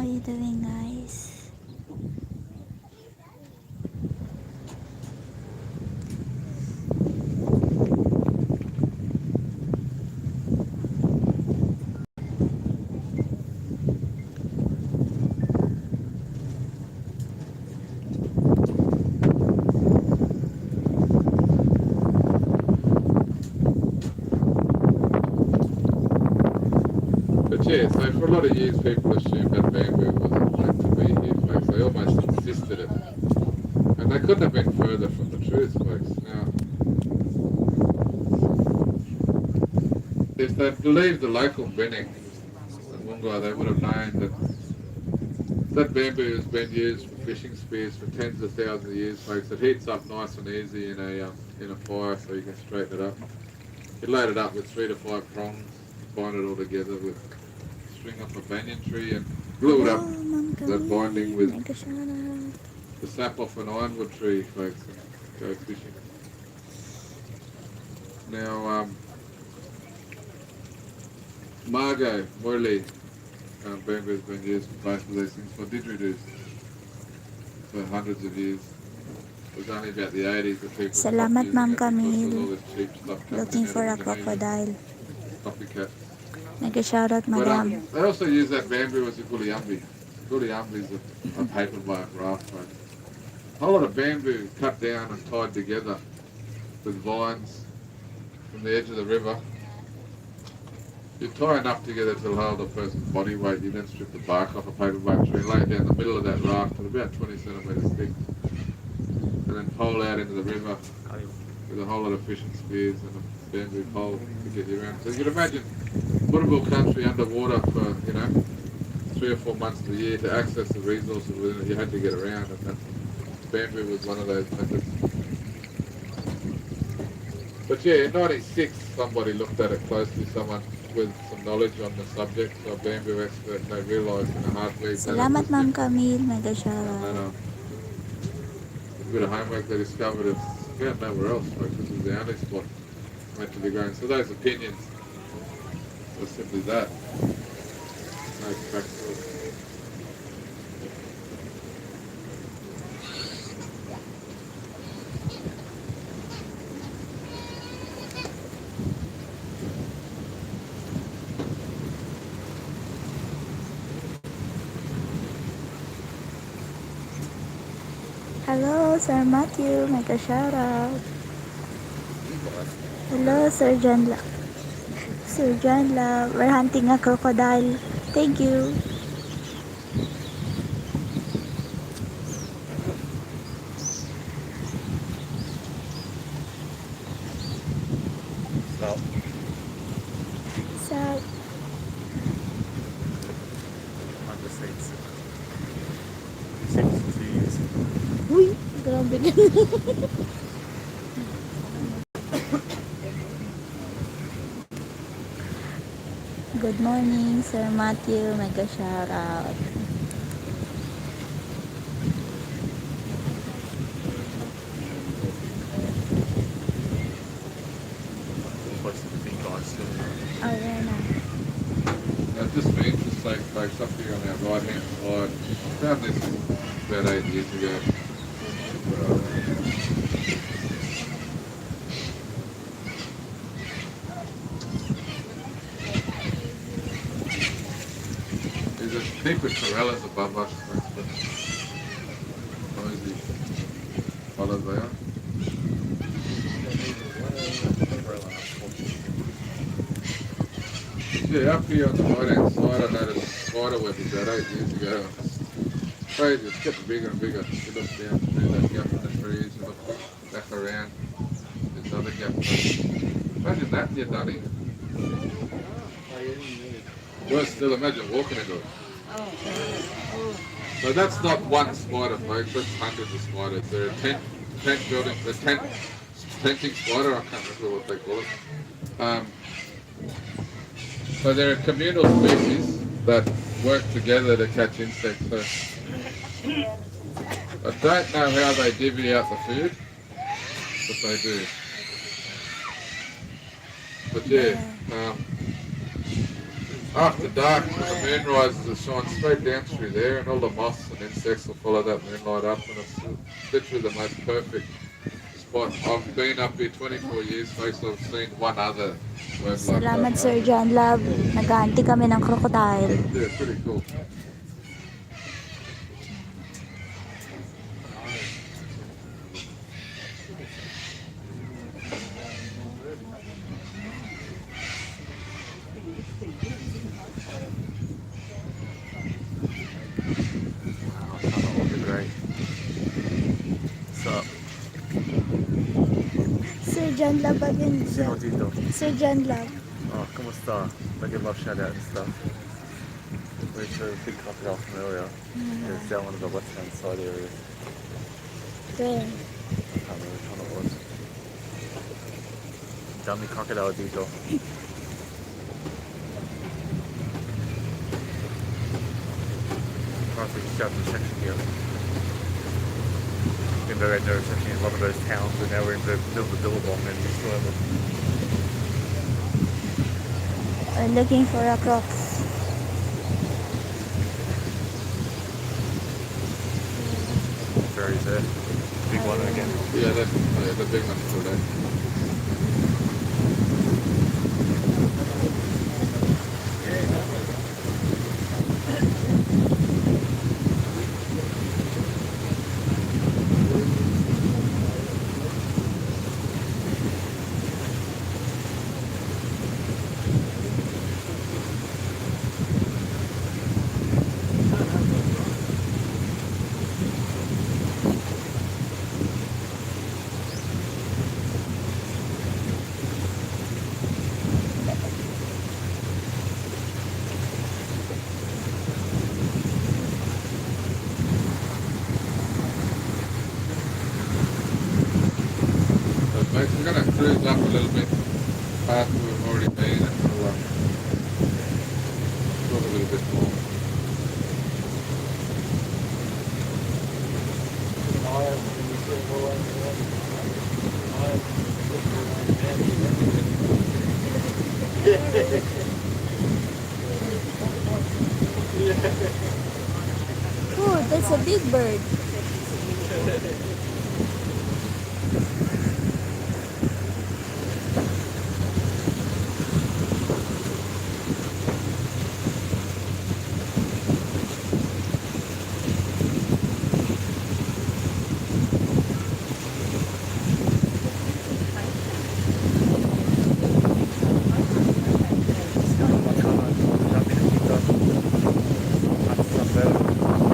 are you doing, guys? But yeah, so for a lot of years people assumed that bamboo wasn't meant to be here, folks. They almost insisted it. And they couldn't have been further from the truth, folks. Now, if they'd believed the local Benning and Woongai, they would have known that bamboo has been used for fishing spears for tens of thousands of years, folks. It heats up nice and easy in a fire, so you can straighten it up. You load it up with 3 to 5 prongs, bind it all together with string off a banyan tree and glue it up, that binding with the sap off an ironwood tree, folks, and go fishing. Now, Margot, Morley, bamboo has been used for both of these things for didgeridoos for hundreds of years. It was only about the 80s that people Salamat, Ma'am stopped using it because Camille. of all this cheap stuff coming Looking out for of a Indonesia. crocodile. Copycat. Nag-shoutout, But madam. they also use that bamboo as a guliyambi. Guliyambi is a paperbark raft, folks. A whole lot of bamboo cut down and tied together with vines from the edge of the river. You tie enough together to hold a person's body weight. You then strip the bark off a paperbark tree, lay it down the middle of that raft at about 20 centimetres thick, and then pole out into the river with a whole lot of fishing spears and a bamboo pole to get you around. So you can imagine Butterville country underwater for 3 or 4 months of the year to access the resources within it. You had to get around, and that bamboo was one of those methods. But yeah, in '96, somebody looked at it closely. Someone with some knowledge on the subject, so a bamboo expert, and they realised in a heartbeat that Salamat, Ma'am and Camille. then Nag-shoutout. a bit of homework, they discovered it's found nowhere else, folks. This is the only spot meant to be grown. So those opinions are simply that. No facts to it. Hello, Sir Matthew. Nag-shoutout. Hello, Sir John La. Sir John La. We're hunting a crocodile. Thank you. Stop. So, Under seats. 62 years. uy, grabe ka. Good morning, Sir Matthew. Mega shoutout. Close to the big guys still. Arena. Now, just for interest sake, folks, up here on our right-hand side, found this about 8 years ago. There's a heap of corellas above us, folks, but noisy fellas they are. Yeah, up here on the right-hand side, I noticed a spider web about 8 years ago. It's crazy, it's getting bigger and bigger. You look down through that gap in the trees, you look back around, there's other gaps. Imagine that in your dunny. Worse still, imagine walking into it. So that's not one spider, folks, that's hundreds of spiders. They're a tent building, the tenting spider, I can't remember what they call it. So they're a communal species that work together to catch insects. So I don't know how they divvy out the food, but they do. But yeah, After dark, when the moon rises, it shines straight down through there, and all the moths and insects will follow that moonlight up, and it's literally the most perfect spot. I've been up here 24 years, folks. I've seen one other work like Salamat that. Sir John Love. Nag-aunty kami ng crocodile. Yeah, pretty cool. Oh, be great. So, Sir John Love again. sino dito? Sir John Love. Oh, kumusta? Nag-give love shout out and stuff. We saw a big crocodile from earlier. It's down one of the left-hand side areas. Where? I can't remember which one it was. Dummy crocodile dito. Honestly, just out the section here. Been very nervous section in a lot of those towns, and now we're in the middle of the Billabong and we still have We're looking for a crocs. berries there. Big one again. Yeah, that's the big one for that. Mate, we're going to cruise up a little bit past where we've already been, and we'll talk a little bit more. Oh, that's a big bird.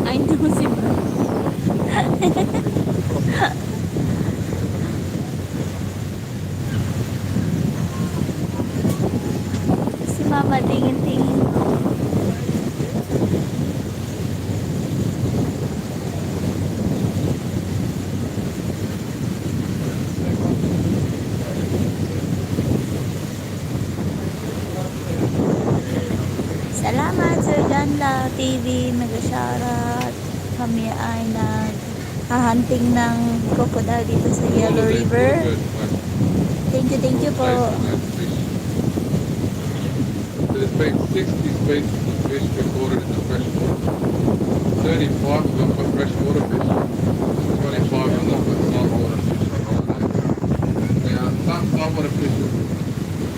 I know si si Mama tingin-tingin. Salamat Sir Janla TV, nag-shoutout. Kami ay nag-hunting ng crocodile dito sa Yellow River. Thank you po. There's been 60 species of fish recorded in the freshwater. 35 of them were freshwater fish. 25 of them were saltwater fish on holiday. Now, some saltwater fish will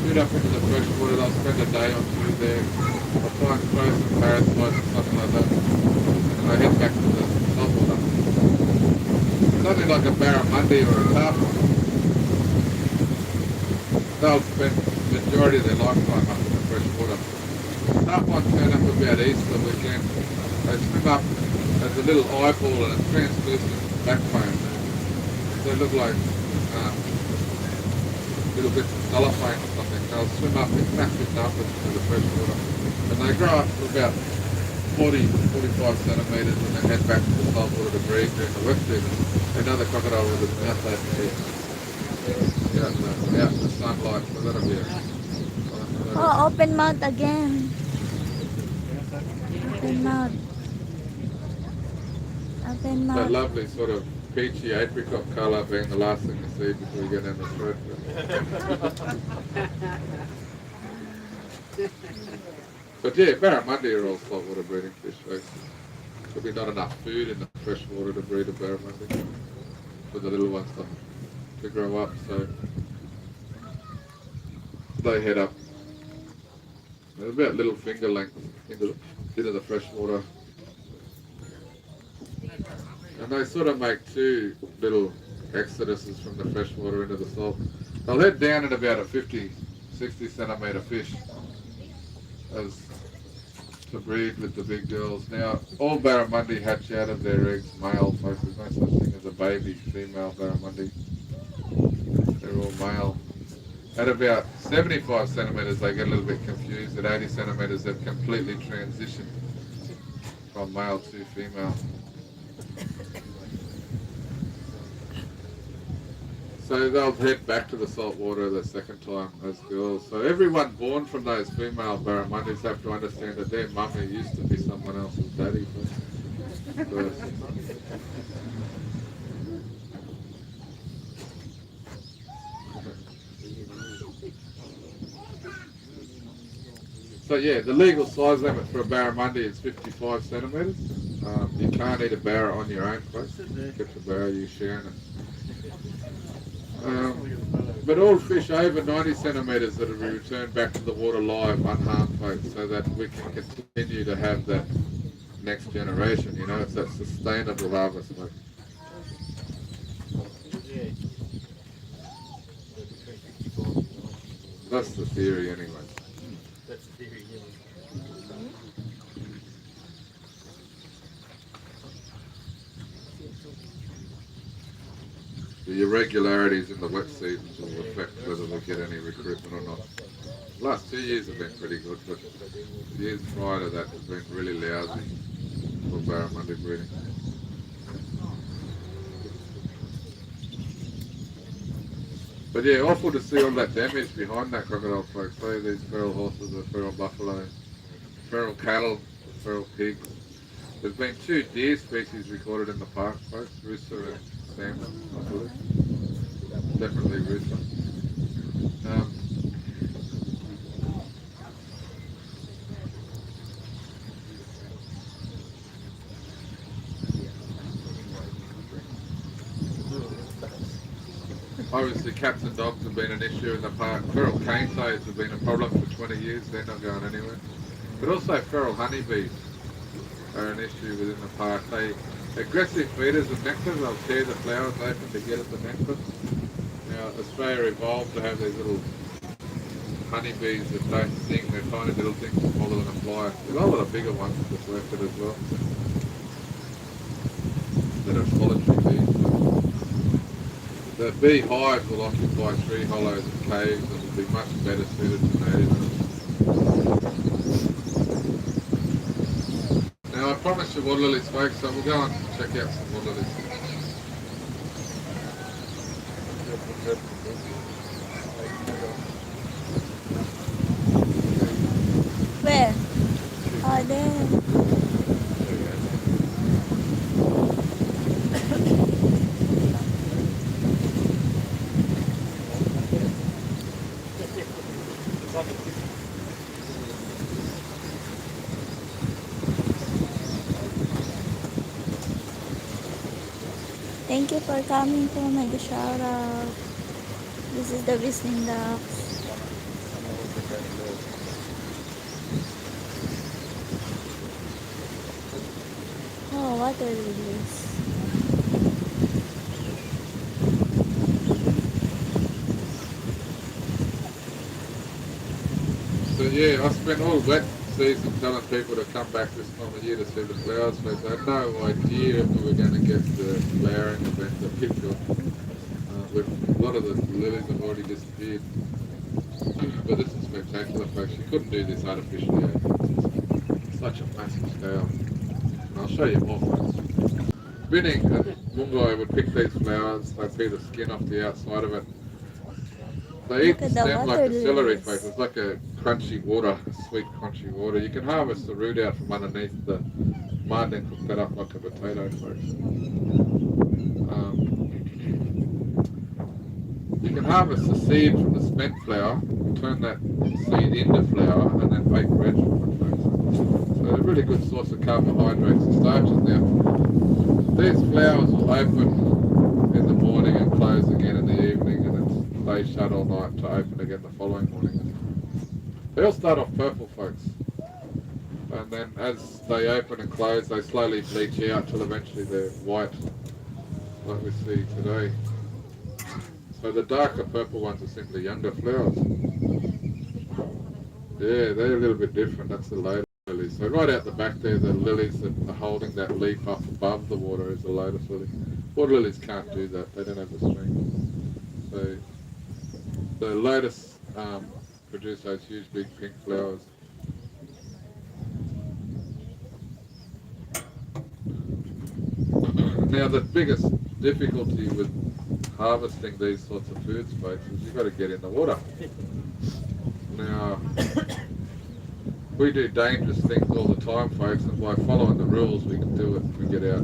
shoot up into the freshwater. They'll spend a day or two there. They'll try and throw some parasites or something like that. And they head back to the saltwater. Something like a barramundi or a tarpon. They'll spend the majority of their lifetime up in the fresh water. Tarpon turn up about Easter weekend. They swim up as a little eyeball and a translucent backbone. They look like little bits of cellophane or something. They'll swim up in massive numbers through the fresh water. And they grow up to about 40, 45 centimetres and they head back to the salt water to breed during the wet season. Another crocodile with his mouth open out in the sunlight, so that'll be Oh, open mouth again. Open mouth. Open that mouth. lovely sort of peachy apricot colour being the last thing you see before you get down the throat. But yeah, barramundi are all saltwater breeding fish. Like, there'll be not enough food in the fresh water to breed a barramundi for the little ones to grow up, so they head up. They're about little finger length into the fresh water. And they sort of make two little exoduses from the fresh water into the salt. They'll head down at about a 50, 60 centimetre fish as to breed with the big girls. Now, all barramundi hatch out of their eggs male, folks. There's no such thing as a baby female barramundi. They're all male. At about 75 centimetres, they get a little bit confused. At 80 centimetres, they've completely transitioned from male to female. So they'll head back to the salt water the second time as girls. So everyone born from those female barramundis have to understand that their mummy used to be someone else's daddy first. So yeah, the legal size limit for a barramundi is 55 centimetres. You can't eat a barra on your own, folks. Get the barra, you're sharing it. But all fish over 90 centimetres that will be returned back to the water live, unharmed, folks, so that we can continue to have that next generation, you know, it's that sustainable harvest, folks. That's the theory anyway. That's the theory, yeah. The irregularities in the wet seasons will affect whether we get any recruitment or not. The last 2 years have been pretty good, but the years prior to that have been really lousy for barramundi breeding. But yeah, awful to see all that damage behind that crocodile, folks. Say these feral horses, the feral buffalo, feral cattle, feral pigs. There's been 2 deer species recorded in the park, folks, rooster and salmon, I believe. Definitely rooster. Obviously cats and dogs have been an issue in the park. Feral cane toads have been a problem for 20 years, they're not going anywhere. But also feral honeybees are an issue within the park. They aggressive feeders of nectar, they'll tear the flowers open to get at the nectar. Now Australia evolved to have these little honeybees that don't sting, they're tiny little things smaller than a fly. There's a lot of bigger ones that's left it as well, that are solitary bees. The bee hives will occupy tree hollows and caves and will be much better suited to native. Now I promised you water lilies, folks, so we'll go and check out some water lilies. Where? Oh, there. Thank you for coming to my shout out. This is the whistling ducks. Oh, water lilies. So yeah, I spent all wet season telling people to come back this time of year to see the flowers, but I had no idea if we were going to get the flowering event that picked up. A lot of the lilies have already disappeared. But this is spectacular, folks. You couldn't do this artificially. It's such a massive scale. And I'll show you more, folks. Binning and Mungai would pick these flowers, they peel the skin off the outside of it. They eat the stem like a celery, folks. It's like a crunchy water, sweet crunchy water. You can harvest the root out from underneath the mud and cook that up like a potato, folks. You can harvest the seed from the spent flower turn that seed into flour and then bake bread from it, folks. So they're a really good source of carbohydrates and starches. Now, these flours will open in the morning and close again in the evening, and they stay shut all night to open again the following morning. They all start off purple, folks. And then as they open and close, they slowly bleach out till eventually they're white, like we see today. So the darker purple ones are simply younger flowers. Yeah, they're a little bit different. That's the lotus lilies. So right out the back there, the lilies that are holding that leaf up above the water is the lotus lily. Water lilies can't do that. They don't have the strength. So the lotus produce those huge big pink flowers. Now the biggest difficulty with harvesting these sorts of foods, folks, is you've got to get in the water. Now, we do dangerous things all the time, folks, and by following the rules we can do it. We get out.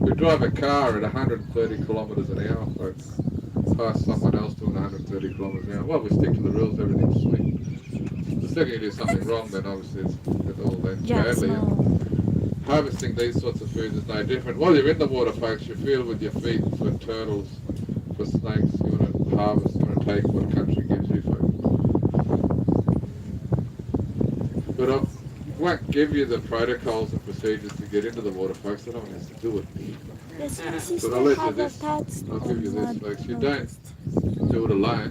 We drive a car at 130 kilometres an hour, folks, past someone else doing 130 kilometres an hour. Well, we stick to the rules, everything's sweet. The second you do something wrong, then obviously it all ends badly. And harvesting these sorts of foods is no different. While you're in the water, folks, you feel with your feet for turtles, for snakes. You want to harvest, you want to take what country gives you, folks. But I won't give you the protocols and procedures to get into the water, folks. I don't want us to do it. But I'll let you this. I'll give you this, folks. You don't do it alone.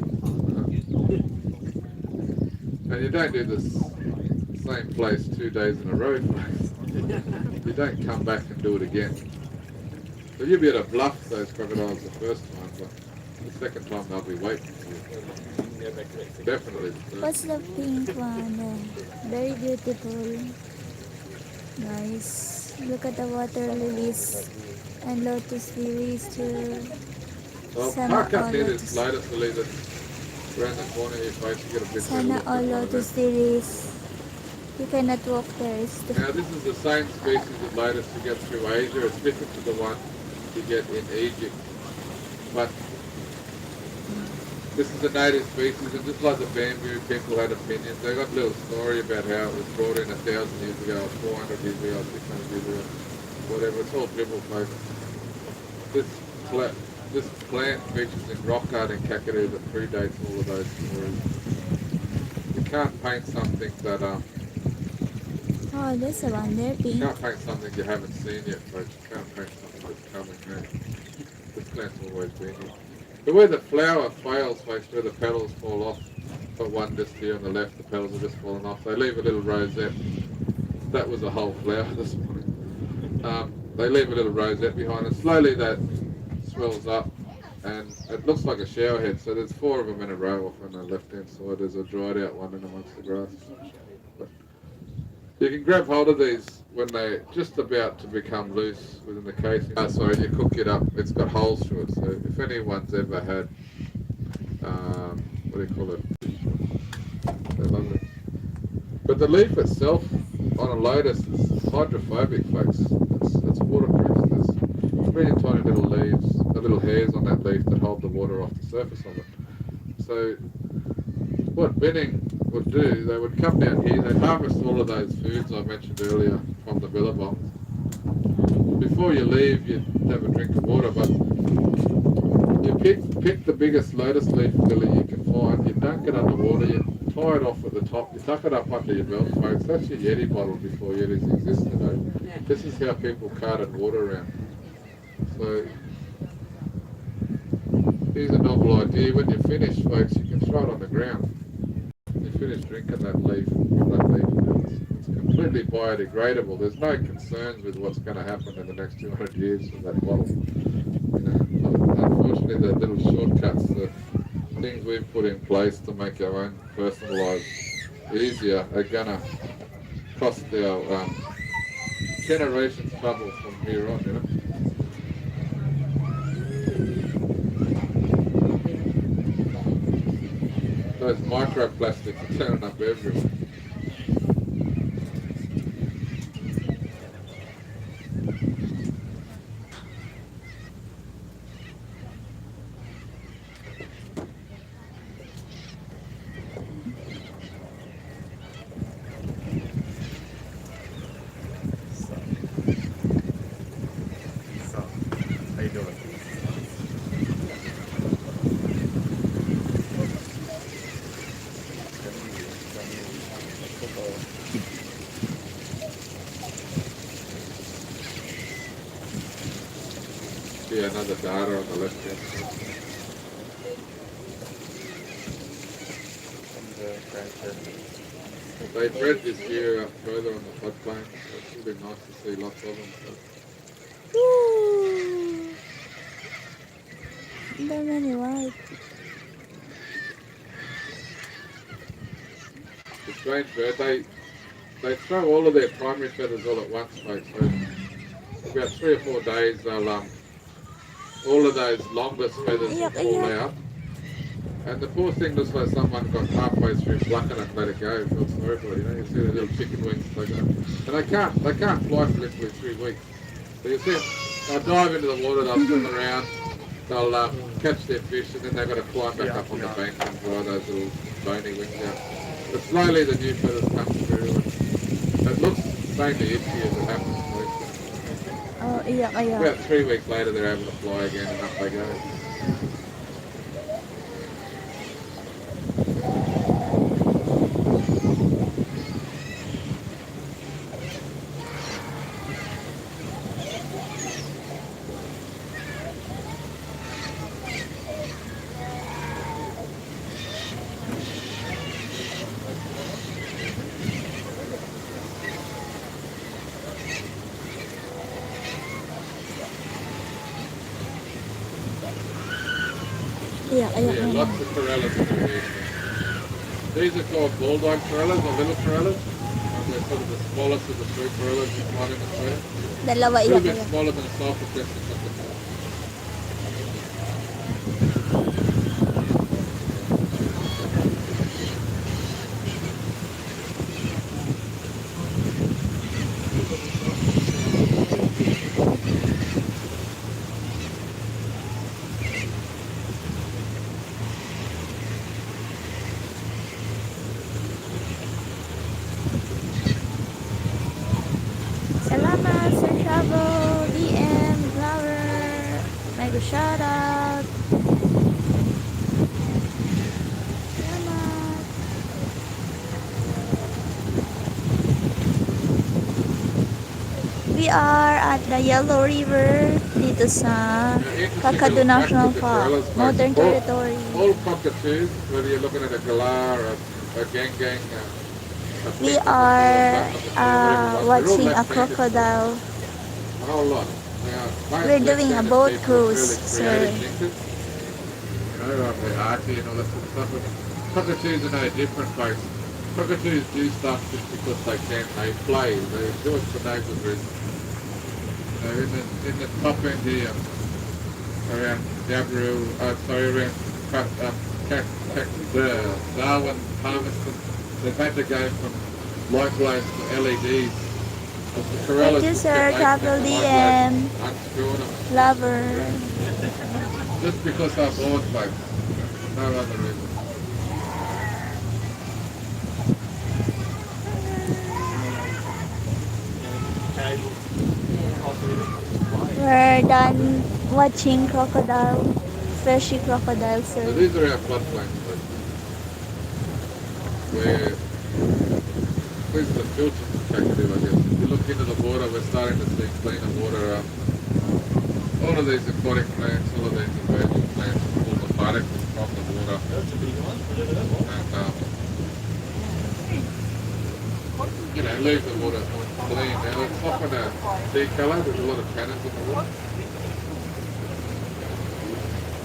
And you don't do the same place 2 days in a row, folks. You don't come back and do it again. So you'll be able to bluff those crocodiles the first time, but the second time they'll be waiting for you. Definitely. What's the pink one? Very beautiful. Nice. Look at the water lilies and lotus lilies too. Well, park up near this lotus lily that's around the corner here, folks. You get a bit Sana all lotus lilies. You cannot walk there. Now this is the same species of lotus you get through Asia. It's different to the one you get in Egypt. But this is a native species, and just like the bamboo, people had opinions. They got a little story about how it was brought in 1,000 years ago, 400 years ago, 600 years ago, whatever. It's all dribble, folks. This plant features in rock art in Kakadu that predates all of those stories. You can't paint something that oh, there's a one there, pink. You can't paint something you haven't seen yet, folks. You can't paint something that's coming now. This plant's always been here. But where the flower fails, folks, where the petals fall off, got one just here on the left, the petals are just falling off. They leave a little rosette. That was a whole flower this morning. They leave a little rosette behind, and slowly that swells up, and it looks like a shower head. So there's 4 of them in a row off on the left-hand side. There's a dried out one in amongst the grass. But you can grab hold of these when they're just about to become loose within the casing. Sorry, you cook it up, it's got holes through it. So if anyone's ever had, what do you call it? They're lovely. But the leaf itself on a lotus is hydrophobic, folks. It's waterproof. There's really tiny little leaves, the little hairs on that leaf that hold the water off the surface of it. So what binning would do, they would come down here, they'd harvest all of those foods I mentioned earlier from the billabong. Before you leave, you'd have a drink of water, but you pick the biggest lotus leaf lily you can find, you dunk it underwater, you tie it off at the top, you tuck it up under your belt, folks. That's your Yeti bottle before Yetis existed, eh? This is how people carted water around. So here's a novel idea. When you're finished, folks, you can throw it on the ground. You finish drinking that leaf from that leaf. It's completely biodegradable. There's no concerns with what's going to happen in the next 200 years with that bottle. You know, unfortunately, the little shortcuts, the things we've put in place to make our own personal lives easier are going to cost our generations trouble from here on, you know. Those microplastics are turning up everywhere. another data on the left hand side. And the grandparents. They bred this year up further on the floodplain, so it's really nice to see lots of them. So Woo! There are many white. it's a strange bird. They throw all of their primary feathers all at once, mate. So about 3 or 4 days, they'll all of those longest feathers will Iyak, fall iyak. out. And the poor thing looks like someone got halfway through plucking it and let it go. It feels sorry for it, you know. You see the little chicken wings they go. And they can't fly for literally 3 weeks. So you see them, they'll dive into the water, they'll swim around, they'll catch their fish, and then they've got to climb back up on the bank and dry those little bony wings out. But slowly the new feathers come through. And it looks insanely itchy as it happens. Oh, iyak, iyak. About 3 weeks later they're able to fly again and up they go. Iyak, iyak Yeah, naman. lots of corellas in here. These are called bulldog corellas or little corellas. They're sort of the smallest of the 3 corellas you find in Australia. Dalawa, A little iyak, bit iyak. smaller than a sulphur crescent cockatoo. Salamat sa travel, DM, flower. Mega shoutout. Salamat. We are at the Yellow River dito sa Kakadu National Park, Northern Territory. All cockatoos, whether you're looking at a galah or a gang, We are watching a crocodile. a whole lot. We're doing a boat cruise, sir. You know, like the arty and all that sort of stuff. But cockatoos are no different, folks. Cockatoos do stuff just because they can. They play. They do it for no good reason. You know, in the top end here, around Gabriel, around Darwin, Palmerston, they've had to go from light globes to LEDs. Thank you, sir. Travel DM. Unscrewing them. Lover. Just because they're bored, folks. No other reason. We're done watching crocodile, freshy crocodile, So sir. these are our floodplains, folks. Where these are the filters of Kakadu, I guess. If you look into the water, we're starting to see cleaner water. All of these aquatic plants, all of these emerging plants pull the particles from the water. And, you know, leave the water more clean. Now, it's often a sea colour. There's a lot of tannins in the water.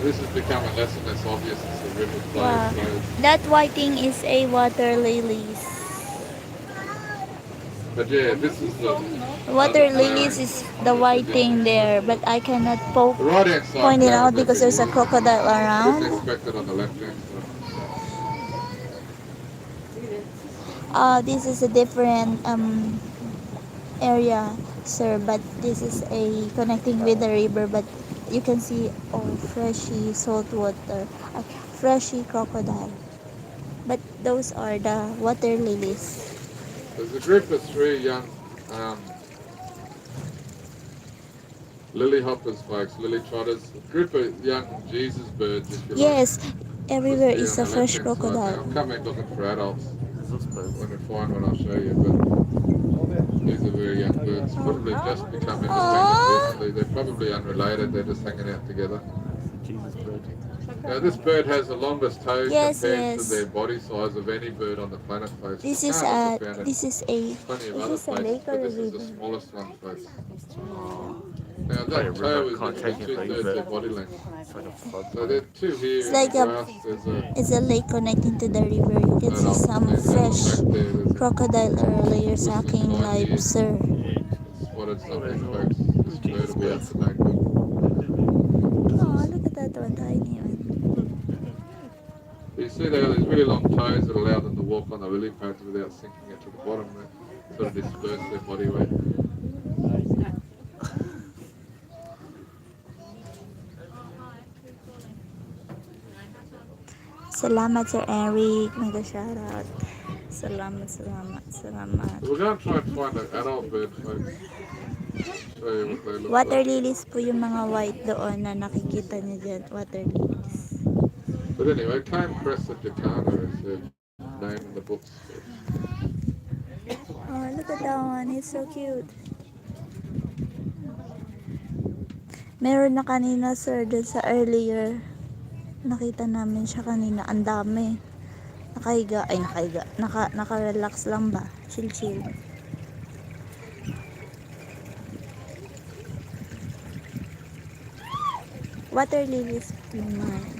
This is becoming less and less obvious as the river flows. Wow. So, That white thing is a water lilies. but yeah, this is the Water lilies is the white thing there, but I cannot the right hand side. point it out because there's a crocodile Didn't around. expect it on the left hand side. This is a different area, sir, but this is a connecting with the river, but you can see freshy salt water, freshy crocodile. But those are the water lilies. There's a group of 3 young lily hoppers, folks, lily trotters. A group of young Jesus birds, if you like. Yes, everywhere Just is here a on the fresh left-hand side. crocodile. Now, I'm coming looking for adults. Is this birds? When we find one, I'll show you. But These are very young birds, probably just become independent recently. They're probably unrelated, they're just hanging out together. Jesus bird. Now this bird has the longest toe Yes, compared to yes. their body size of any bird on the planet, folks. This You is can't also a found it this is a plenty of is other this a places, lake or but a this is the river? smallest one, folks. Oh, Now probably a that river. toe is Can't take literally it for you, 2/3 but their body length. it's like a flood So there plain. are two here It's in the like a grass. There's a it's a lake connecting to the river. You can see adult some female fresh back there. There's a crocodile earlier whistling sucking light live here. sir. Spotted Oh, something, there's folks. This bird Jesus will be up birds. to no good. Oh, look at that one, tiny one. You see they got these really long toes that allow them to walk on the lily pads without sinking it to the bottom. They sort of disperse their body weight. Salamat Sir Eric, mega shoutout. Salamat, salamat, salamat. So we're going to try and find an adult bird, folks. Show you what they look Water like. lilies po yung mga white doon na nakikita niyo dyan. Water lilies. But anyway, Cane Crested Jacana is their name in the books. Oh, look at that one. It's so cute. Meron na kanina sir dun sa earlier. Nakita namin siya kanina. Ang dami. Nakahiga. Ay, nakahiga. Naka-relax lang ba? Chill. Water lilies po yung mga yan.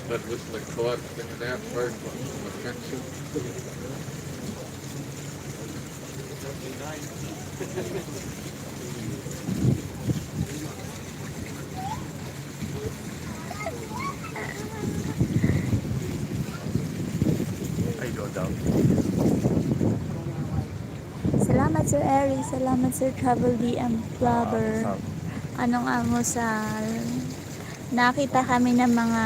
That whistling kite singing out, folks, like some attention. How you doing, Dal? Salamat Sir Eric. Salamat Sir Travel DM Flubber. What's up? Anong almusal? Nakita kami ng mga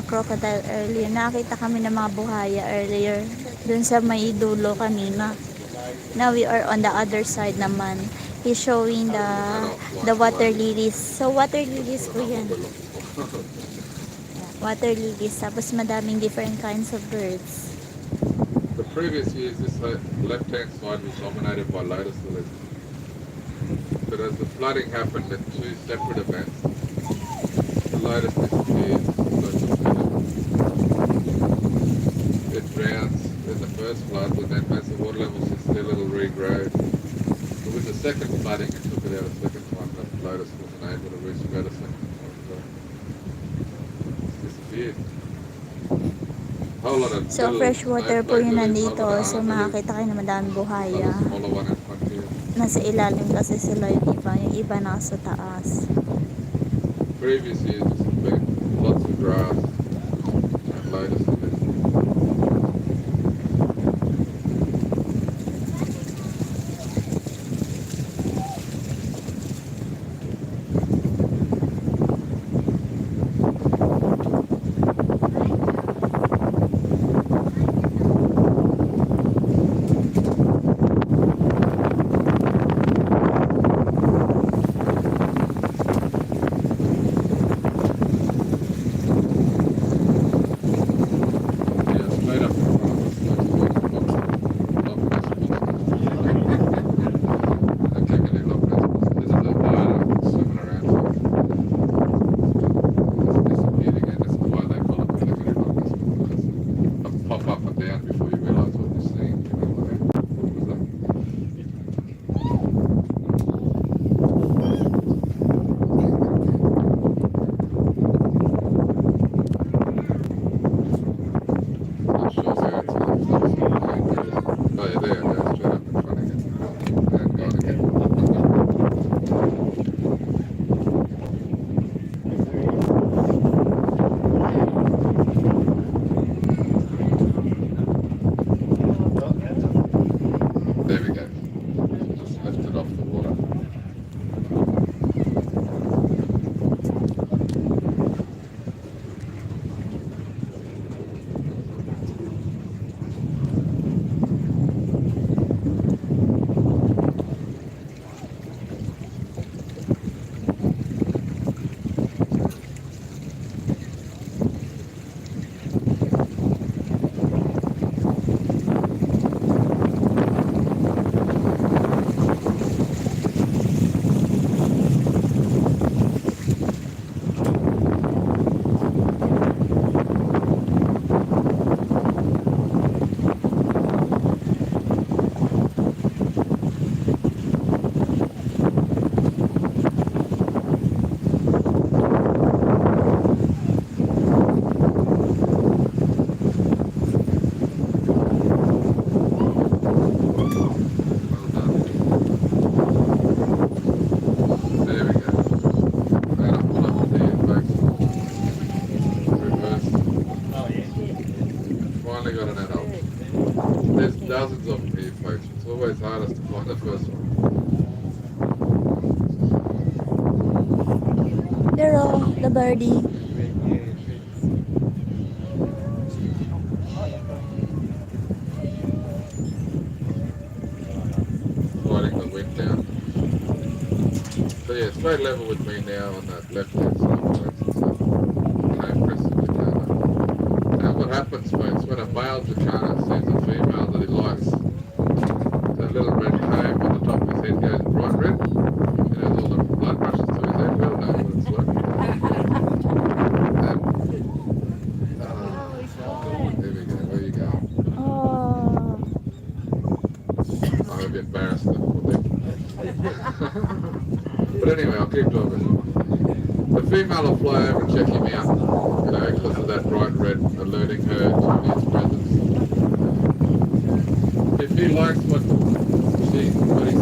crocodile earlier. Nakita kami ng mga buhaya earlier. Dun sa may dulo kanina. Now we are on the other side naman. He's showing the water lilies. So water lilies po yan. Water lilies. Tapos madaming different kinds of birds. The previous years, this left-hand side was dominated by lotus lilies. But as the flooding happened at two separate events, the lotus disappeared. It drowns in the first flood, and then as the water level sits still, it'll regrow. But with the second flooding, it took it out a second time. The lotus wasn't able to respread a second time. So it's disappeared. Whole lot of So little fresh water po snowflake yung lilies, nandito. whole lot of So honey lilies, makakita kayo na madaming whole buhaya. lot smaller one in front here. Nasa ilalim kasi sila yung iba. Yung iba nasa taas. Previous years, it's been lots of grass and lotus lilies. adult. There's dozens of them here, folks. It's always hardest to find the first one. There are the birdie. Fighting the wind down. So yeah, straight level with me now on that left hand side, folks. It's no impressive jacana. Now what happens, folks, when a male jacana sees a female that he likes, that little red comb on the top of his head goes bright red. You know, all the blood rushes to his head. We all know what it's like. There we go. Where you go? Oh, I'm a bit embarrassed. But anyway, I'll keep talking. The female will fly over and check him out, you know, because of that bright red alerting her to his presence. If he likes what he sees when she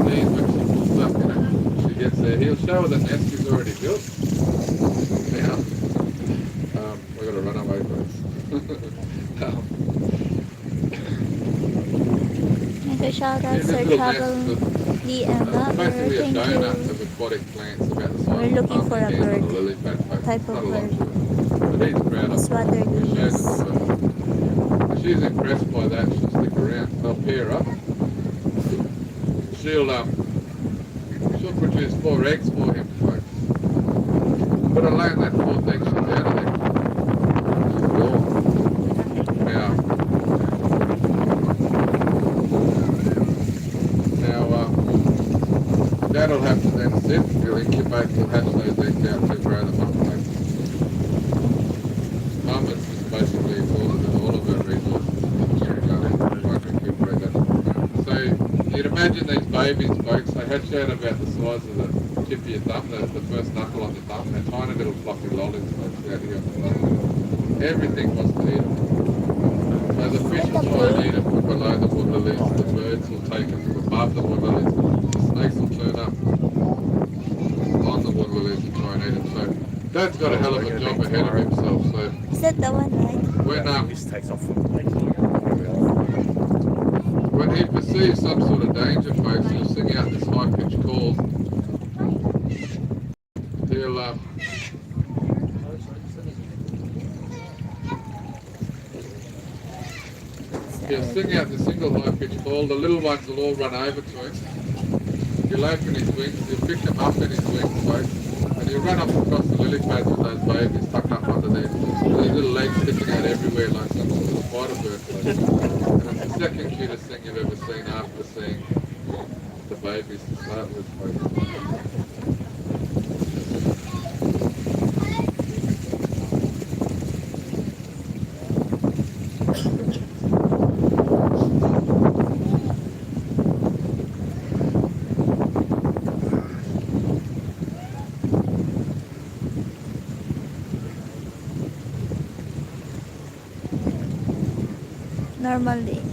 pulls up, you know, she gets there, he'll show her the nest he's already built. Now, we've got to run away, folks. make a shout out this Sir little Travel nest DM lover. basically a Thank donut you. of aquatic plants about the size We're of looking for a pumpkin bird. on a lily pad, folks. Type It's of not a lot bird. to it. But he's proud of It's it. water He shows lilies. it to her. If she's impressed by that, she'll stick around. They'll pair up. She'll produce 4 eggs for him, folks. But alone that 4th egg, she's out of there. She's gone. Now, that'll have to then sit. He'll incubate, he'll hatch those eggs out to grow them up, folks. Mum is basically exhausted in all of her resources. Trying to recuperate that. So you'd imagine these babies, folks, they hatch out about the size of the tip of your thumb, the first knuckle on the thumb. They're tiny little fluffy lollies, folks, out here on the thumb. Everything wants to eat them. So the fish will try and eat them from below the water lilies, the birds will take them from above the water lilies, the snakes will turn up on the water lilies and try and eat them. So Dad's got a hell of a job ahead of himself. So Is that the one, right? This takes off from when he perceives some sort of danger, folks, he'll sing out this high-pitched call. He'll sing out the single high-pitched call. The little ones will all run over to him. He'll open his wings, he'll pick them up in his wings, folks, and he'll run up across the lily pads with those babies tucked up under there. With his little legs sticking out everywhere like some sort of spider bird, folks. And it's the second cutest thing you've ever seen after seeing the babies to start with, folks.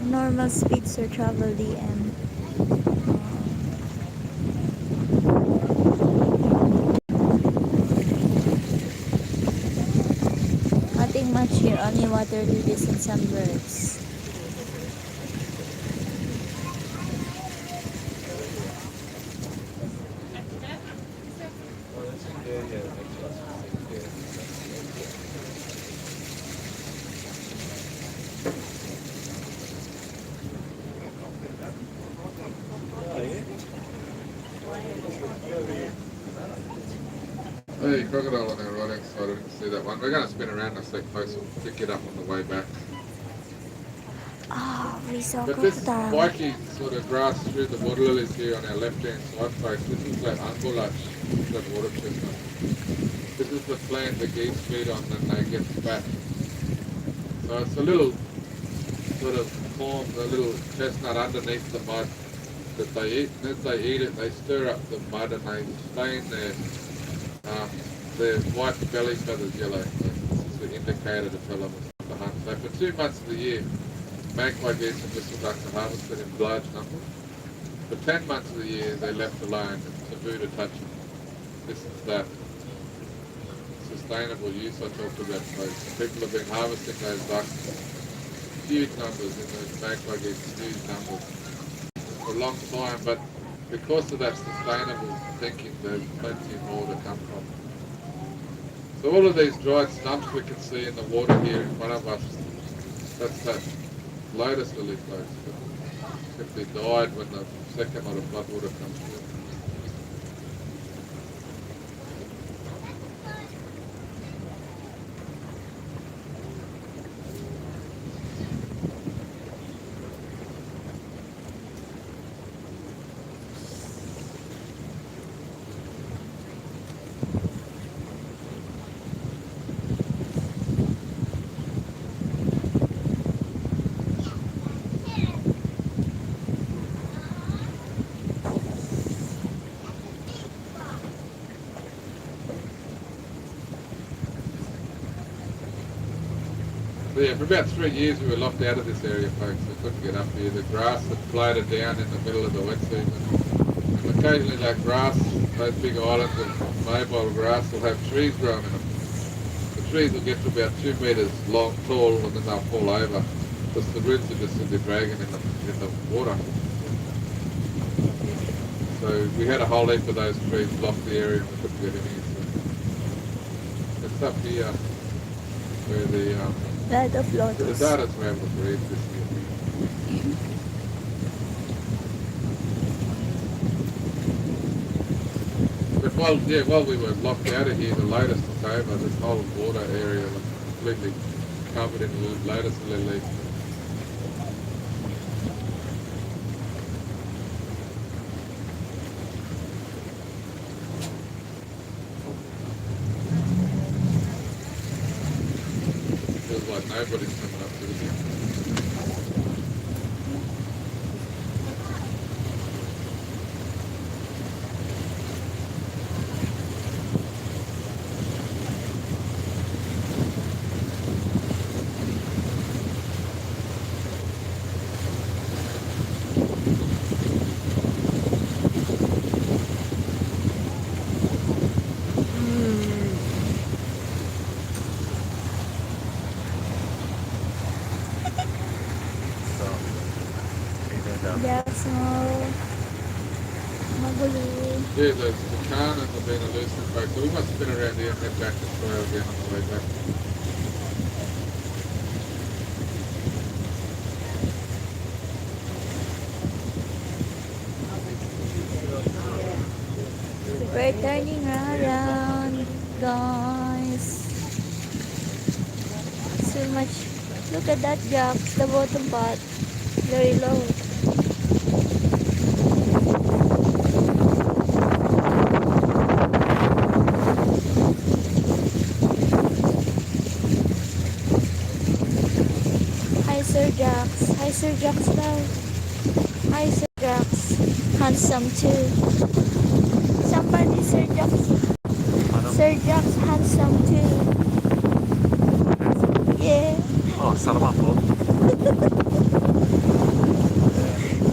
Normal speeds or travel DM. Nothing much here, only water lilies and some birds. Hey, crocodile on our right hand side, I didn't see that one. We're going to spin around in a sec, folks. We'll pick it up on the way back. Oh, we saw But this crocodile. spiky sort of grass through the water lilies here on our left-hand side, folks, this is that ambulach, that water chestnut. This is the plant the geese feed on and they get fat. So it's a little sort of form, a little chestnut underneath the mud that they eat. And as they eat it, they stir up the mud and they stain their white belly feathers yellow. So this is the indicator to tell them it's time to hunt. So for 2 months of the year, magpie geese and whistleducks are harvested in large numbers. For 10 months of the year, they're left alone. It's taboo to touch them. This is that sustainable use I talked about, folks. People have been harvesting those ducks huge numbers in the bank buggies, huge numbers for a long time, but because of that sustainable thinking, there's plenty more to come from. So all of these dried stumps we can see in the water here in front of us, that's that lotus lily, folks, that simply died when the second lot of floodwater comes through. So yeah, for about 3 years we were locked out of this area, folks. We couldn't get up here. The grass had floated down in the middle of the wet season. And occasionally that grass, those big islands of mobile grass, will have trees growing in them. The trees will get to about 2 metres long, tall, and then they'll fall over because the roots are just simply dragging in the water. So we had a whole heap of those trees block the area and we couldn't get in here. So it's up here where the Lot of lotus. darters were able to breathe this year. But while we were locked out of here, the lotus took over. This whole water area was completely covered in lotus lily. Feels like nobody's coming up to this. So, are you going down? That's all. Mabuhay. Yeah, the canas have been loosened, folks. So we must spin around here and head back to Australia again on the way back. We're turning around, guys. So much. Look at that gap, the bottom part. Very low. Hi, Sir Jax. Hi, Sir Jax daw. Hi, Sir Jax. Handsome too. Somebody, Sir Jax. Sir Jax, handsome too. Yeah. Oh, salamat po.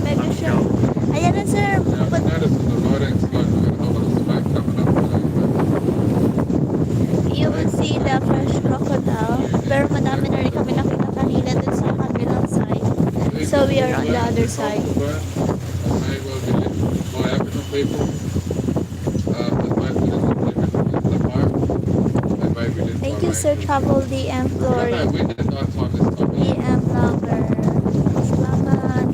Mega sure. Ayan na, sir. Now, I've noticed in the riding slope we've got a whole lot of smoke coming up today. You will see the fresh crocodile. Pero madami na rin kami nakita kanina dun sa kabilang side. So we are on the other side. May well be lit by Aboriginal people. There's most of them in the park. They may be lit Thank by you, Sir rangers. Travel DM I don't know, Glory. wind at night time this time of year. DM Lover. Salamat.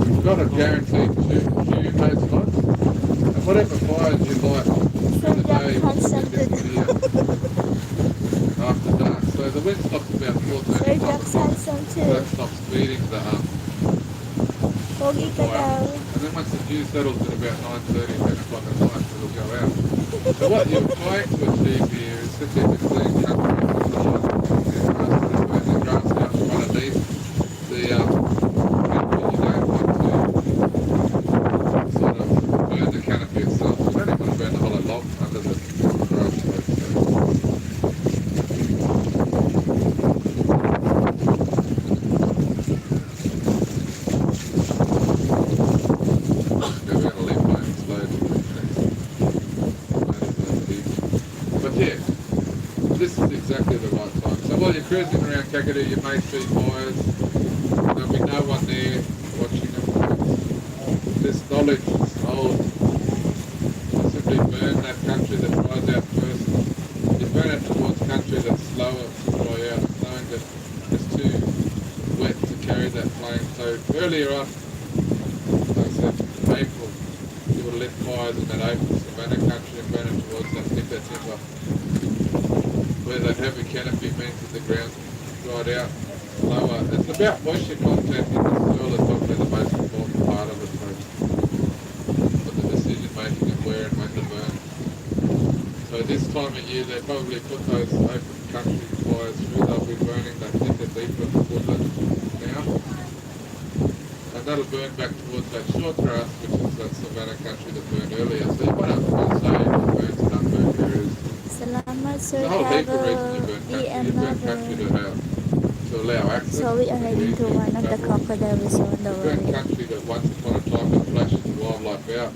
We've got a guaranteed queue those nights. And whatever fires you light Sir in the day, Jax, handsome you can too. hear after dark. So the wind stops about 4:30. Sir Jax, handsome So too. that stops feeding the Pogi ka fire. daw. And then once the dew settles at about 9:30, 10 o'clock at night, it'll go out. So what you're trying to achieve here is simply to clean country and burn the grass out from underneath the canopy. You don't want to sort of burn the canopy itself. You don't even want to burn the hollow log under the grass. We're going to leave my slowly. But yeah, this is exactly you're cruising around Kakadu, you may see fires. There'll be no one there watching them. This knowledge is old. You simply burn that country that dries out first. You burn it towards country that's slower to dry out, knowing that it's too wet to carry that flame. So earlier on, like I said, April, you would lit fires in that open savanna country and burn it towards that thicker timber, where that heavy canopy means that the ground dried out lower. It's about moisture content in the soil is probably the most important part of it, for the decision making of where and when to burn. So this time of year they probably put those open country fires through. They'll be burning that thicker, deeper woodland now. And that'll burn back towards that short grass, which is that savanna country that burned earlier. So you might have to say it burns and unburned areas. Salamat, Sir There's a whole heap of reasons Travel you burn country. DM You burn country Lover. to allow access. So we are heading to one of the travel. crocodiles on the You burn way. country that once upon a time that flashes wildlife out.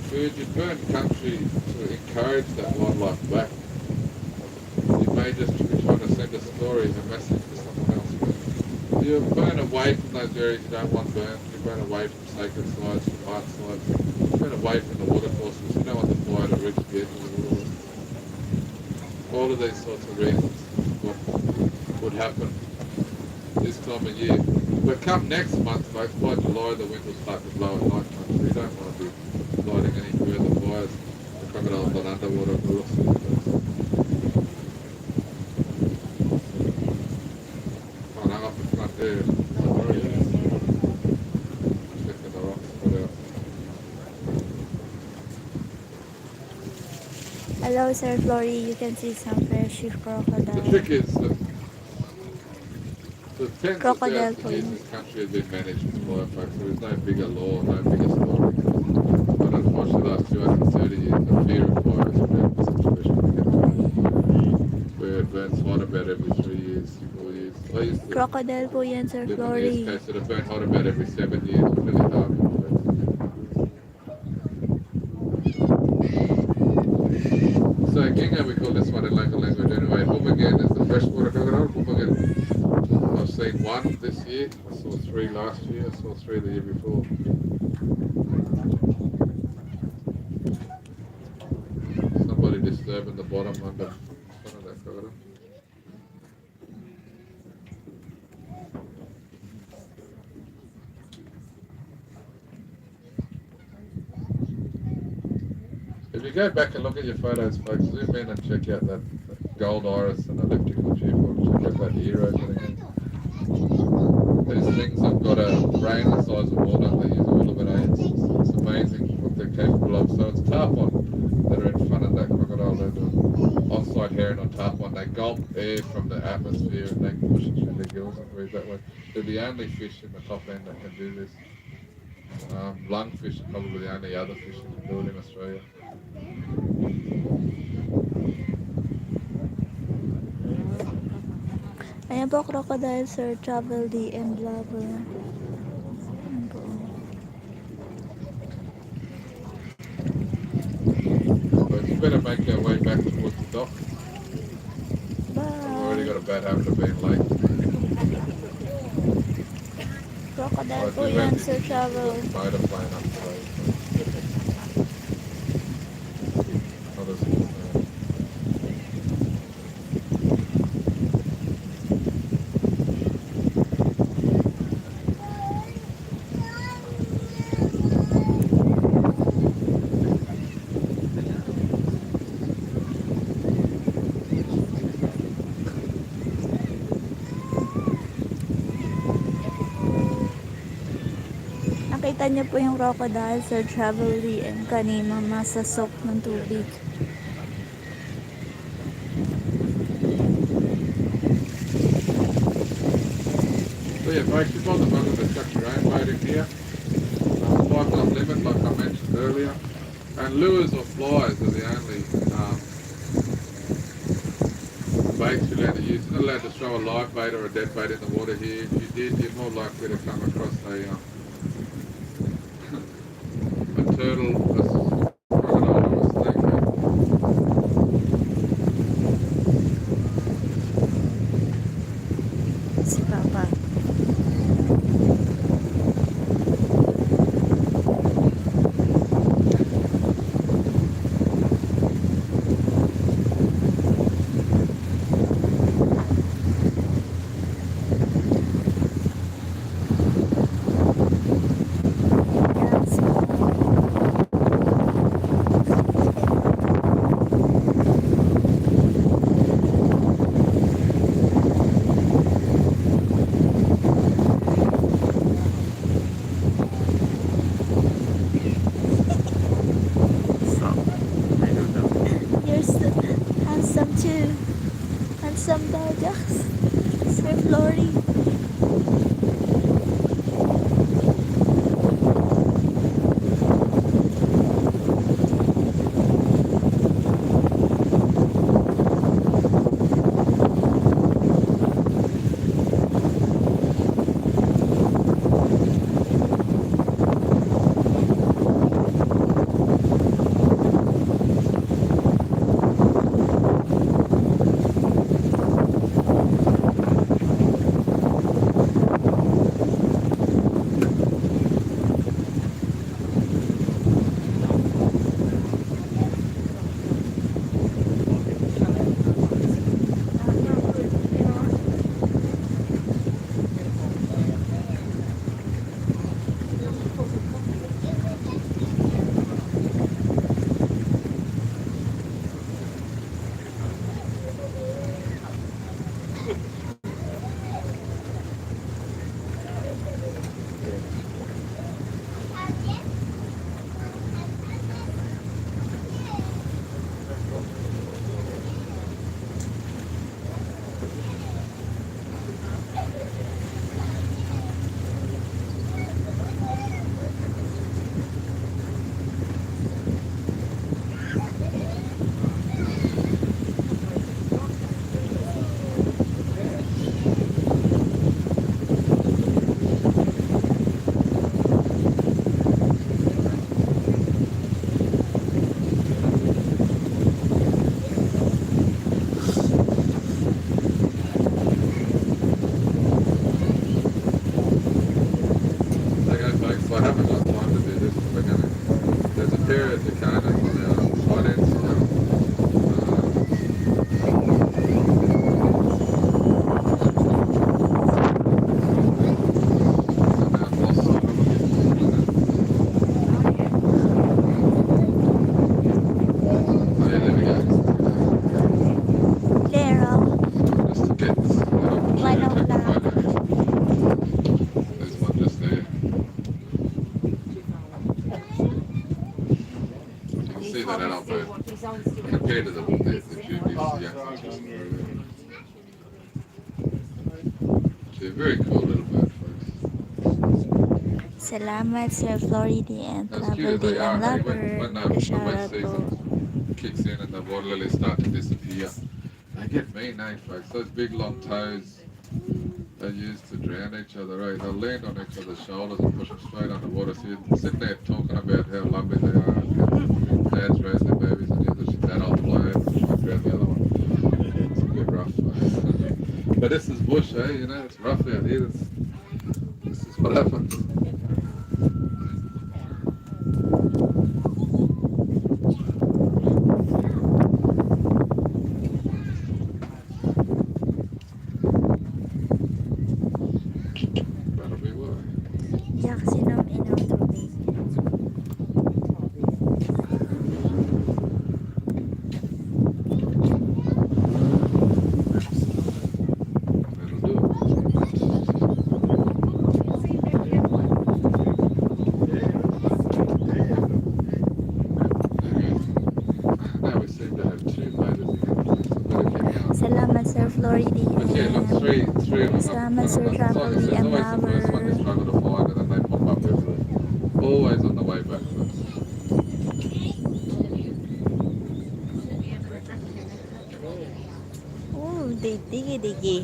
Third, you burn country to encourage that wildlife back. You may just be trying to send a story, a message to someone else. But you burn away from those areas you don't want burned. You burn away from sacred sites, from art sites. You burn away from the watercourses. You don't want the fire to reach the edge of the water. All of these sorts of reasons what would happen this time of year. But come next month, folks, by July the wind will start to blow at night time. So you don't want to be lighting any further fires. The crocodiles on underwater for the looks of it. Can't hang up the front there. Checking the rocks, what else? Hello, Sir Flory. You can see some fresh The crocodile. trick is that the tens of Crocodile thousands of years point. this country has been managed with fire, folks. There is no bigger law, no bigger story. But unfortunately, the last 230 years, the fear of fire has created a situation where it burns hot about every 3 years, 4 years. I used to Crocodile po yan, Sir live on the East Flory. Coast, it burned hot about every 7 years. It was really hard. So ginga, we call this one in local language anyway. Humagan is the freshwater crocodile. Humagan, I've seen one this year. I saw 3 last year. I saw 3 the year before. Somebody disturbing the bottom under front of that crocodile. If you go back and look at your photos, folks, zoom in and check out that gold iris and elliptical tube. Check out that ear opening. These things have got a brain the size of water. They use all of it. It's amazing what they're capable of. So it's tarpon that are in front of that crocodile. They're the off-site heron on tarpon. They gulp air from the atmosphere and they push it through their gills and breathe that way. They're the only fish in the top end that can do this. Lungfish are probably the only other fish that can do it in Australia. Ayan po, crocodile, Sir Travel DM Lover. Ayan po. But you better make your way back towards the dock. I've already Bye! got a bad habit of being late. Crocodile I po do yan, have Sir Travel. motor plane up today. Not as good. Nakita niyo po yung crocodile, Sir Travel DM, kanina masasok ng tubig. So yeah, folks, you're more than welcome to chuck your own boat in here. 5 knot limit, like I mentioned earlier. And lures or flies are the only baits you're allowed to use. You're not allowed to throw a live bait or a dead bait in the water here. If you did, you're more likely to come across a turtle, a crocodile, or a snake. Lori. Okay, folks, I haven't got time to do this, but we're gonna. There's a pair of Dakotas on our finance account. I've lost some of them. Oh yeah, there we go. Lero. Just to get this opportunity One to take a o'clock. photo. There's one just there. You can see that adult bird compared to the juvies, the young ones. They're very cool little bird, folks. Salamat Sir Floridi and As Travel cute as they Day are, and hey, Lover. when the wet Shoutout po. season kicks in and the water lilies start to disappear, they get mean, eh, folks? Those big long toes they use to drown each other, eh? They'll land on each other's shoulders and push them straight underwater. So you're sitting there talking about how lovely they are and how dads raise their babies and the other adult fly over and try and grab the other one. It's a bit rough, folks. But this is bush, eh? You know, it's rough out here. This is what happens. That'll be why. Yak sinom inang tubig. That'll do it. Now we seem to have two motors again. So better keep going. Salamat Sir Floridi But yeah, look, and three of them. Salamat Sir It's like I Travel said, Day there's and always the first one you Lover. struggle to find, and then they pop up everywhere. Always on the way back first. Oh, digi.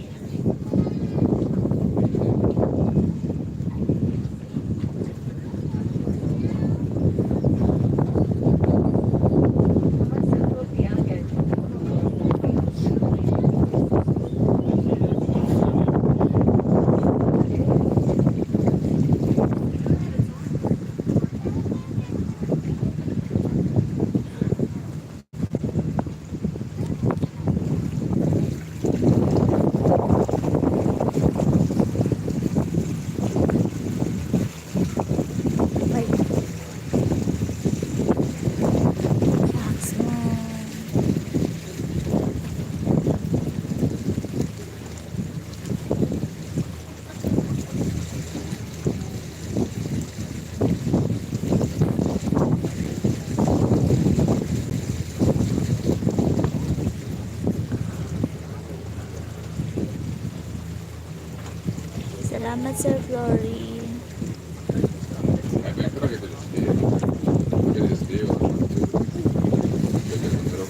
Salamat Sir Flory. Hey man, could I get this deal? Get this deal. Get it in the middle.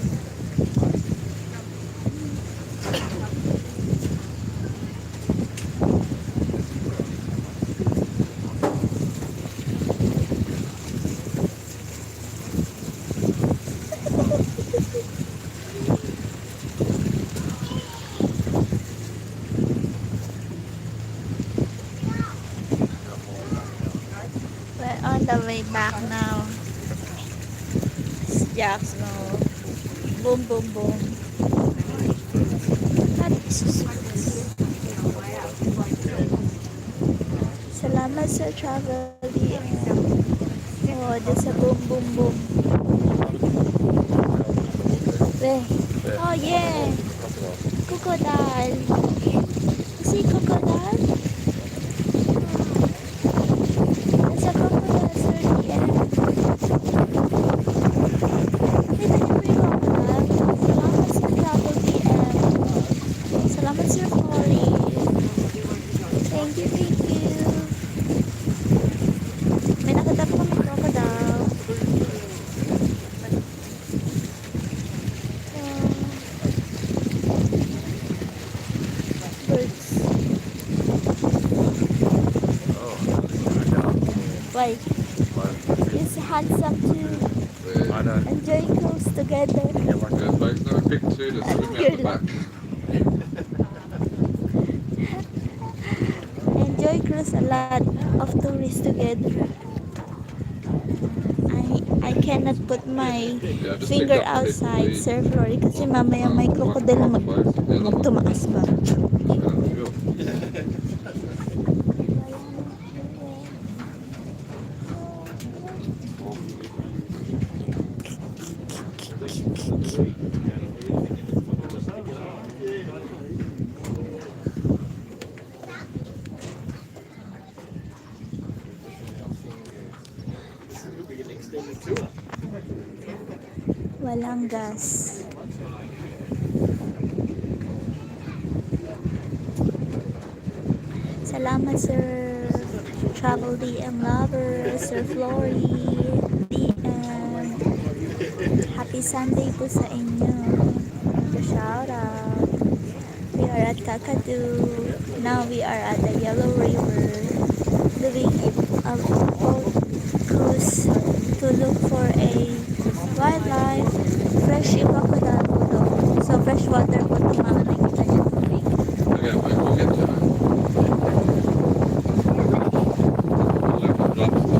We're on the way back now. It's Jack's no. Boom, boom, boom. Salamat sa travel DM. Oh, dyan sa boom, boom, boom. Oh, yeah. Crocodile. See crocodile? There's a crocodile, sir. Yeah. Kita niyo po yung crocodile. Salamat sa travel DM. Salamat sir Flory. Thank you, thank you. May nakita po kami crocodile. Birds. Why? It's handsome too. I know. Enjoy close together. Yeah, right. Yeah, folks, no pick two to swim out the back. Enjoy cruise a lot of tourists together. I cannot put my Yeah, just finger pick up the outside, lead. Sir Flory, kasi mamaya may crocodile magtumaas ba? Walang gas. Salamat Sir Travel DM Lover, Sir Flory, DM. Happy Sunday po sa inyo. Shout out. We are at Kakadu. Now we are at the Yellow River doing a boat cruise to look for a wildlife, fresh crocodile po to. So fresh water po itong mga nakikita niyo. Okay, mate, we'll get to that. Level drops to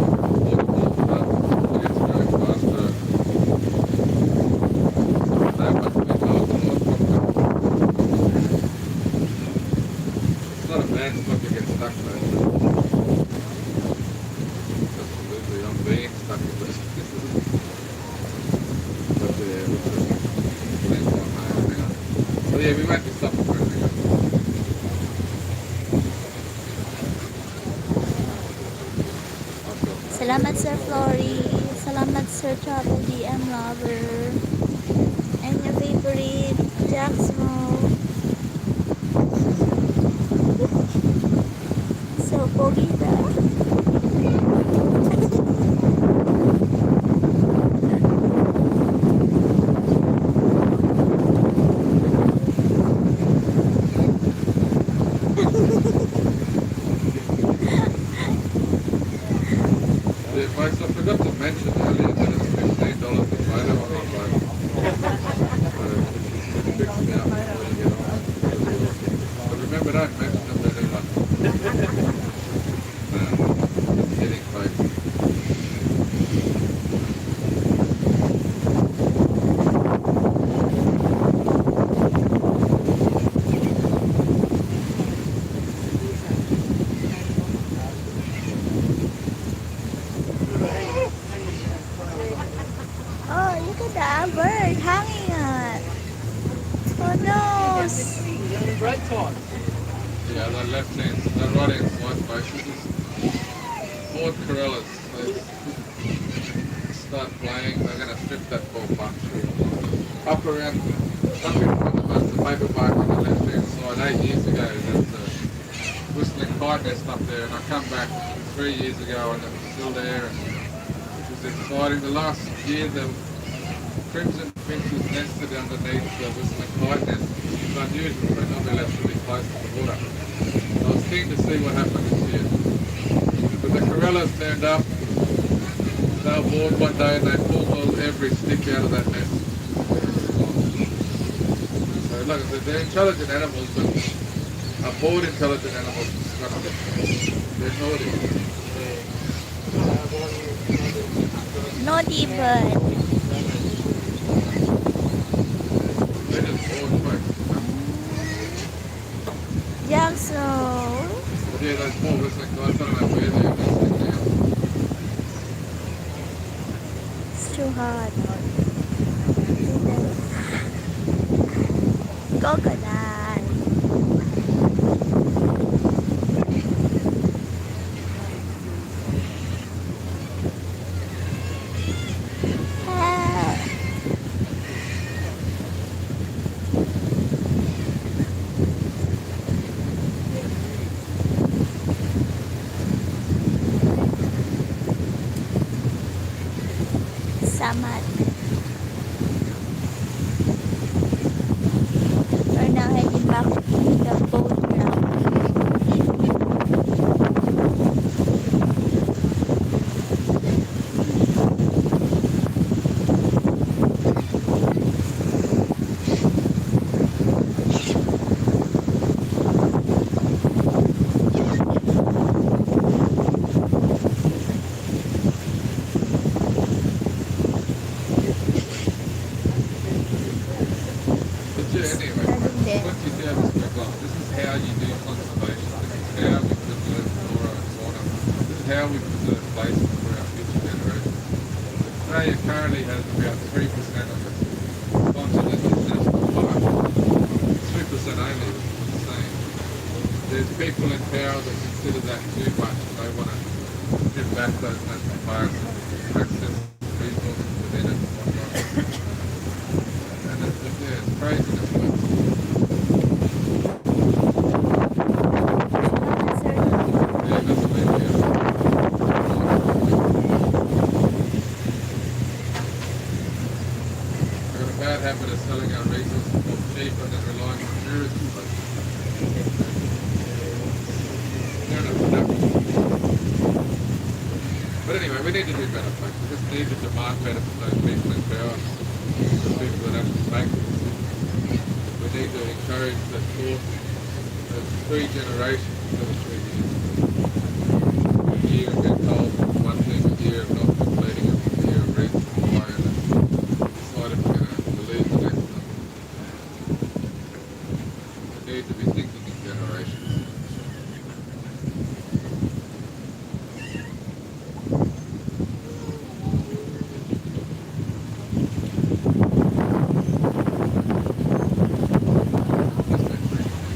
waterfall for that. We'll get to going faster. That must be hard to look from. It's not a bad spot to get stuck though. Absolutely, I'm being stuck in this. But yeah, we'll just plan on now. So yeah, we might be stopping for a minute. Salamat Sir Flory. Salamat Sir Travel DM Lover. And your favorite, Jaxmo. So pogi na. Yeah, folks, I forgot to mention earlier that it's $15 a photo on my phone. So, fix me up before you get on. But remember, don't mention it to anyone. Just kidding, folks. Oh, look at that bird hanging on. Oh no. Yeah, the left hand, the right hand side, folks. This is Ford Corellas. They start playing, they're going to strip that ball bunch up around, up in front of us, the paper park on the left hand side. 8 years ago, that's a whistling kite nest up there, and I come back 3 years ago and it was still there, and it was exciting. The last year the crimson finches nested underneath the whistling kite nest, which is unusual for a knobby that's really close to the water. I was keen to see what happened this year. But the corellas turned up, they were bored one day and they pulled every stick out of that nest. So like I said, they're intelligent animals, but bored intelligent animals is kind of different. They're naughty. Naughty bird. They're just bored, folks. Jackso. But yeah, those small whistling kites, I don't know where they're nesting now. It's too hot. Crocodile. Ah. Samat. We're now heading back to the boat ground. But yeah, anyway, Starting there. what you do is this is how you do conservation. This is how we preserve flora and fauna. This is how we preserve places for our future generations. Australia currently has about 3% of its continent as national park. 3% only, which is insane. There's people in power that consider that too much. They want to give back those national parks and access resources within it and whatnot. And it's craziness, but yeah, that's the idea. I've got a bad habit of selling our resources for cheap and then relying on tourism, but fair enough for that. But anyway, we need to do better, folks. We just need to demand better from those people in power, the people that actually make the decisions. We need to encourage the thought of 3 generations instead of 3 years. A year of being told one thing, a year of not completing it, a year of reasons why, and then decide if we're going to believe the next one. We need to be thinking in generations.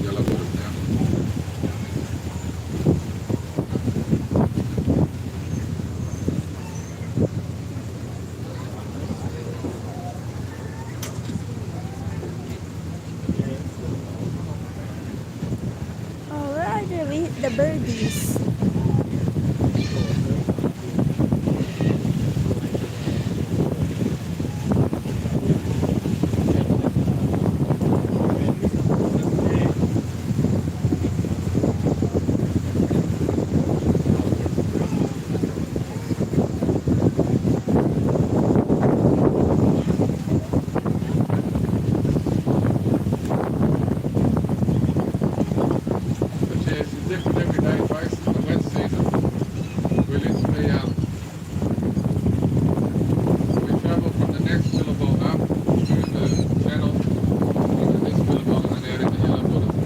Yellow waters now. Oh, where are the birdies? But yeah, it's a different everyday basis. In the wet season, we literally we travel from the next billabong up through the channel into this billabong and then out into yellow waters.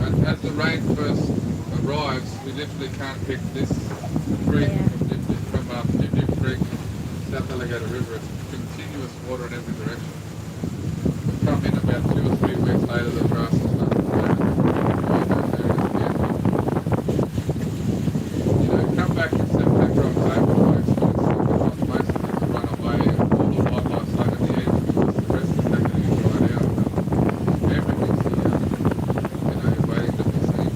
And as the rain first arrives, we literally can't pick this creek from Dip Dip Creek, South Alligator River. It's continuous water in every direction. We come in about 2 or 3 weeks later, the grass is starting to grow. You know, come back in September, October, folks, when it's the hot places that run away and all the wildlife's over the edge because the rest is taking it right out. Everything's, waiting to be seen.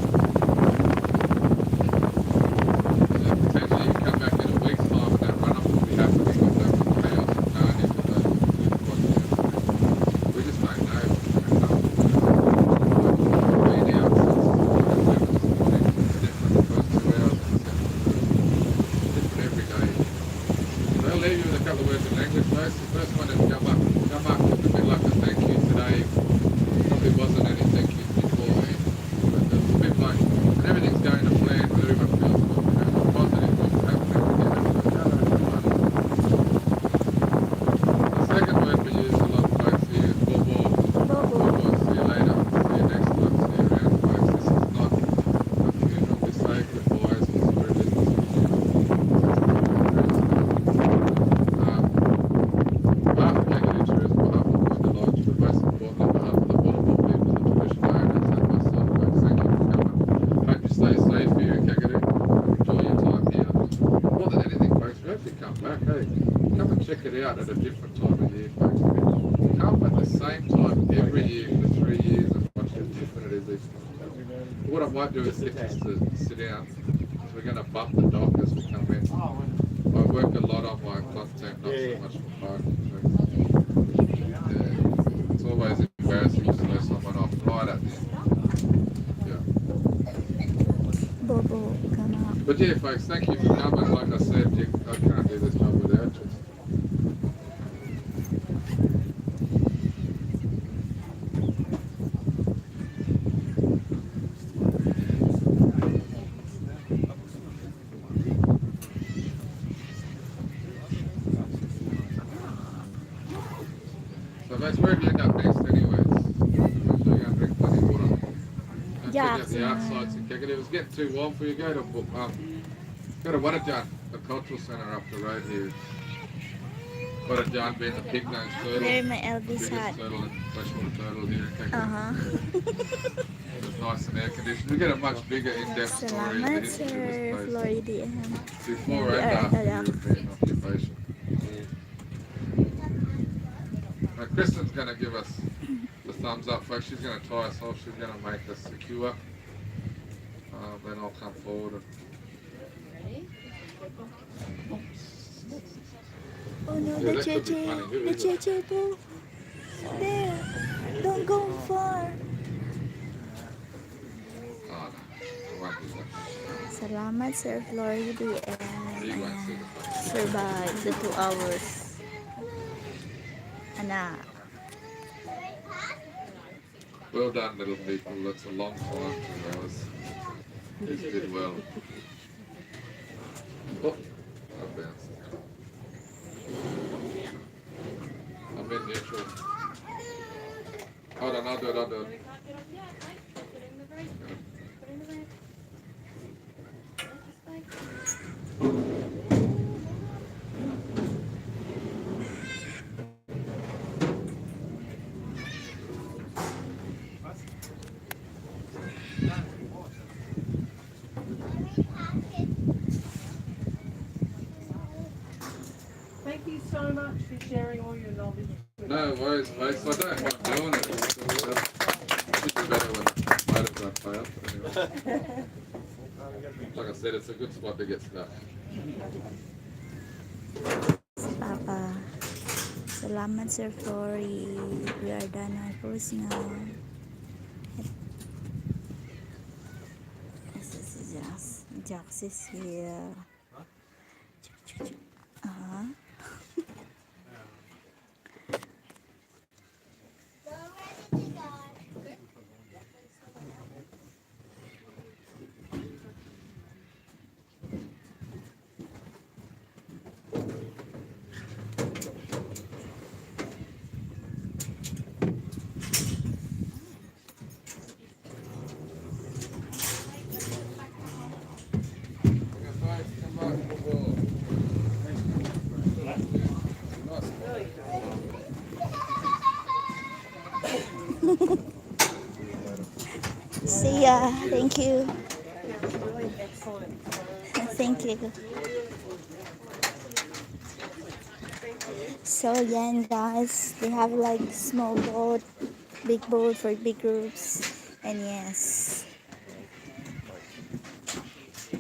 check it out at a different time of year, folks. Come at the same time every year for 3 years and watch how different it is each time. What I might do is get us to sit down. So we're going to bump the dock as we come in. I work a lot on my content, not so much for parking. Yeah. It's always embarrassing to throw someone off right at the end. Yeah. Bobo, come on. But yeah, folks, thank you for coming. Like I said, I can't do this job without you. So folks, where do you end up next anyways? Make sure you go and drink plenty of water. And check out the art sites in Kekadu. If it's getting too warm for you, go to Wadajun, the cultural centre up the road here. Wadajun being the pig nose turtle. There my Elvis Biggest hat. turtle and freshwater turtle here in Kekadu. Uh-huh. It's nice and air conditioned. We get a much bigger in-depth story of the Salamat, history of Sir this place. Floridian. Before We and are after around. European occupation. Now Kristen's going to give us the thumbs up, folks. She's going to tie us off. She's going to make us secure. Then I'll come forward and... Oh no, Yeah, the that could be cheche. funny. Who The is it? cheche po. There. Don't go far. Oh no, I won't do that. Salamat, Sir Floridian. You won't see the face. Survive the 2 hours. Ana. Well done, little people. That's a long time, 2 hours. You did well. Oh, I bounced. I'm in neutral. Hold on, I'll do it. Thank you so much for sharing all your knowledge. No worries, mate. So I don't mind doing it. It's just better when motors don't play up. But anyway. Like I said, it's a good spot to get stuck. Papa. Salamat, Sir Flory. We are done our cruise now. This is Jax is here. Uh-huh. See ya. Thank you. Really excellent. Thank you. So yan guys, they have like small boat, big boat for big groups, and yes,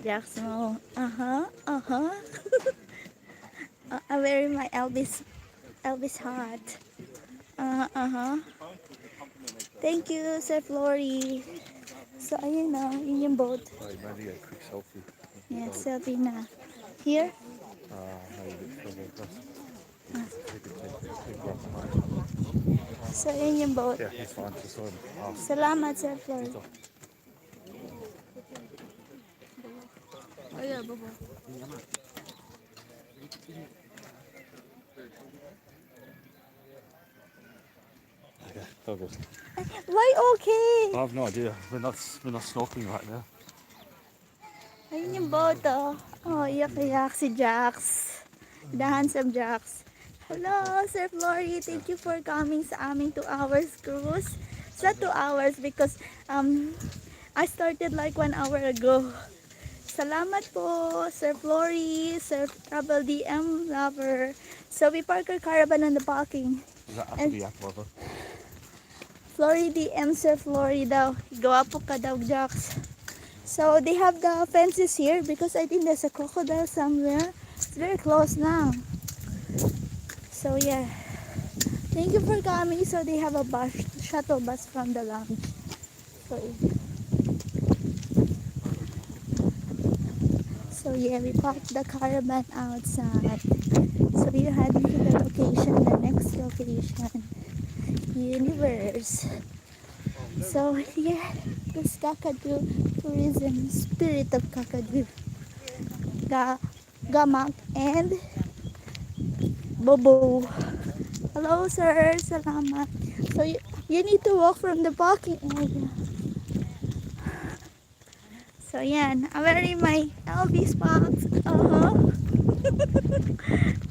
Jackson. I wear my Elvis hat. Thank you, Sir Flory. So ayun na, yun yung boat. Like maybe a quick selfie. Yeah, selfie na. Here? Maybe further across. Ah. You could take one smile. So ayun yung boat. Yeah, it's fine. Just sort of Salamat, Sir Flory. Ayan, babo. Okay, all good. Why okay? I have no idea. We're not snorkeling right now. Ayun yung boat, oh. Oh, iyak-iyak si Jax. The handsome Jax. Hello, Sir Flory. Thank you for coming sa aming 2 hours cruise. Sa 2 hours because I started like 1 hour ago. Salamat po, Sir Flory, Sir Travel DM Lover. So we park our caravan on the parking. Is that And- after the apple lover? Flory DM Sir Flory daw. Gawa po ka daw, Jax. So they have the fences here because I think there's a crocodile somewhere. It's very close now. So yeah. Thank you for coming. So they have a bus, shuttle bus from the lounge. So yeah, we parked the caravan outside. So we're heading to the location, the next location, Universe. So yeah, this Kakadu tourism, spirit of Kakadu, Gamak and Bobo. Hello sir, salamat. So you need to walk from the parking area. So yan, I'm wearing my LV spots.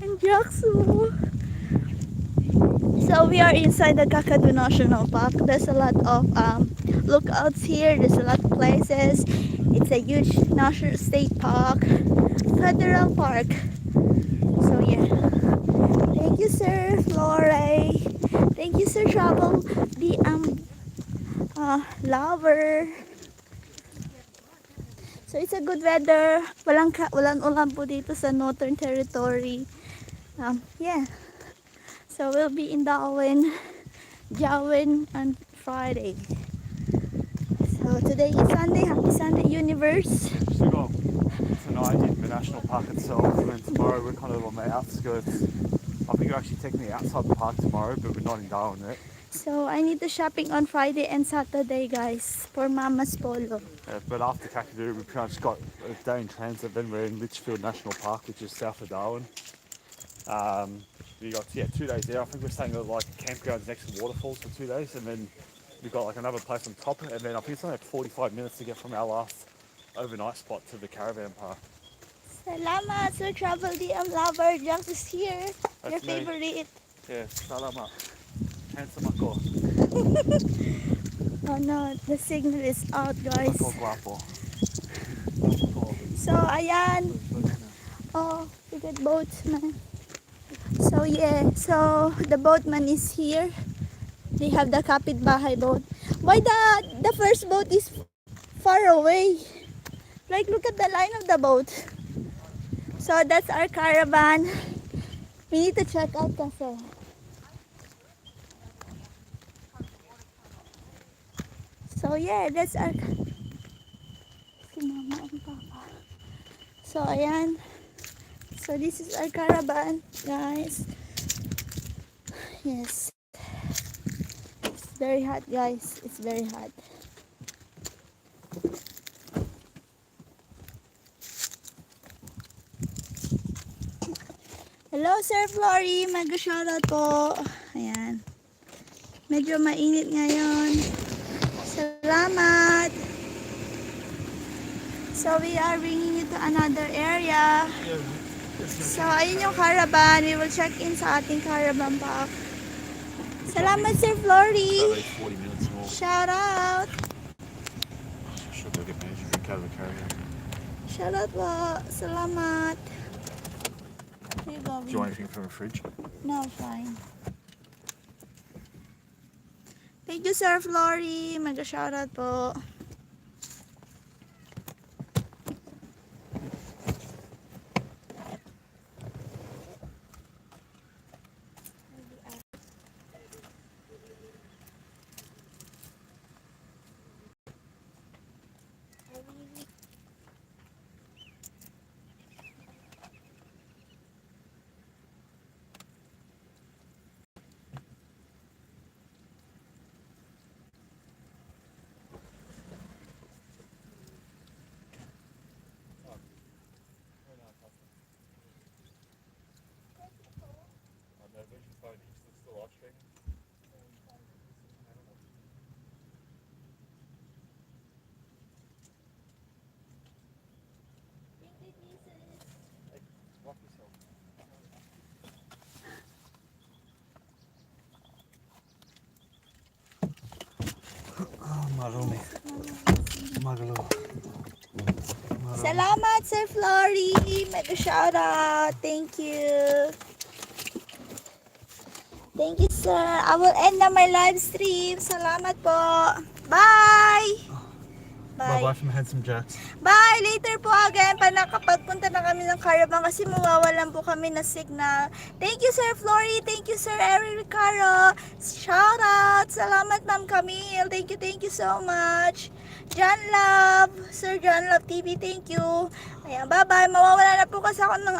And Jackson. So we are inside the Kakadu National Park. There's a lot of lookouts here. There's a lot of places. It's a huge national state park, federal park. So yeah. Thank you, Sir Flore. Thank you, Sir Travel, the lover. So it's a good weather. Walang ulan po dito sa Northern Territory. Yeah. So we'll be in Darwin on Friday. So today is Sunday. Happy Sunday, Universe. Still got tonight in the national park itself, and then tomorrow we're kind of on the outskirts. I think we're actually technically outside the park tomorrow, but we're not in Darwin yet. So I need to shopping on Friday and Saturday, guys, for Mama's Polo. But after Kakadu, we pretty much got a day in transit. Then we're in Litchfield National Park, which is south of Darwin. We got 2 days there. I think we're staying at like campgrounds next to waterfalls for 2 days, and then we've got like another place on top. And then I think it's only like 45 minutes to get from our last overnight spot to the caravan park. Salamat, Sir Travel DM Lover. Jax is here. Your That's me. favorite. Yeah, salamat. Handsome ako. Oh no, the signal is out, guys. Ako guapo. So ayan. Oh, we got boatman. So yeah, so the boatman is here. They have the kapitbahay boat. Why the first boat is far away? Like look at the line of the boat. So that's our caravan. We need to check out kasi. So yeah, that's our si mama and papa. So ayan. So this is our caravan, guys. Yes. It's very hot, guys. It's very hot. Hello, Sir Flory. Mag-shoutout po. Ayan. Medyo mainit ngayon. Salamat. So we are bringing you to another area. So ayun yung caravan. We will check in sa ating caravan park. Salamat, Sir Flory. 40 minutes more. Shout out. Should go get measured and cover the caravan. Shout out po. Salamat. Here you go. Do you want anything from the fridge? No, fine. Thank you, Sir Flory. Mag-shoutout po. Marumi. Magalo. Salamat, Sir Flory. Mega shout out. Thank you. Thank you, sir. I will end na my live stream. Salamat po. Bye! Bye-bye from Handsome Jacks. Bye! Later po again pa nakapagpunta na kami ng caravan kasi mawawalan po kami ng signal. Thank you, Sir Flory. Thank you, Sir Eric Ricaro. Shout out! Salamat, Ma'am Camille. Thank you so much. John Love. Sir John Love TV, thank you. Ayan, bye-bye. Mawawala na po kasi ako ng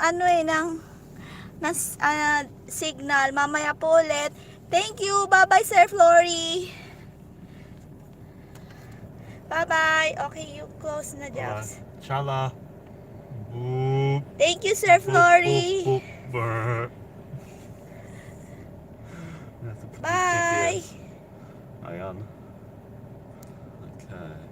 signal. Mamaya po ulit. Thank you. Bye-bye, Sir Flory. Bye-bye. Okay, you close na, Jax. Chala. Boop. Thank you, Sir Flory. Boop, boop, boop. Bye. Ayan. Okay.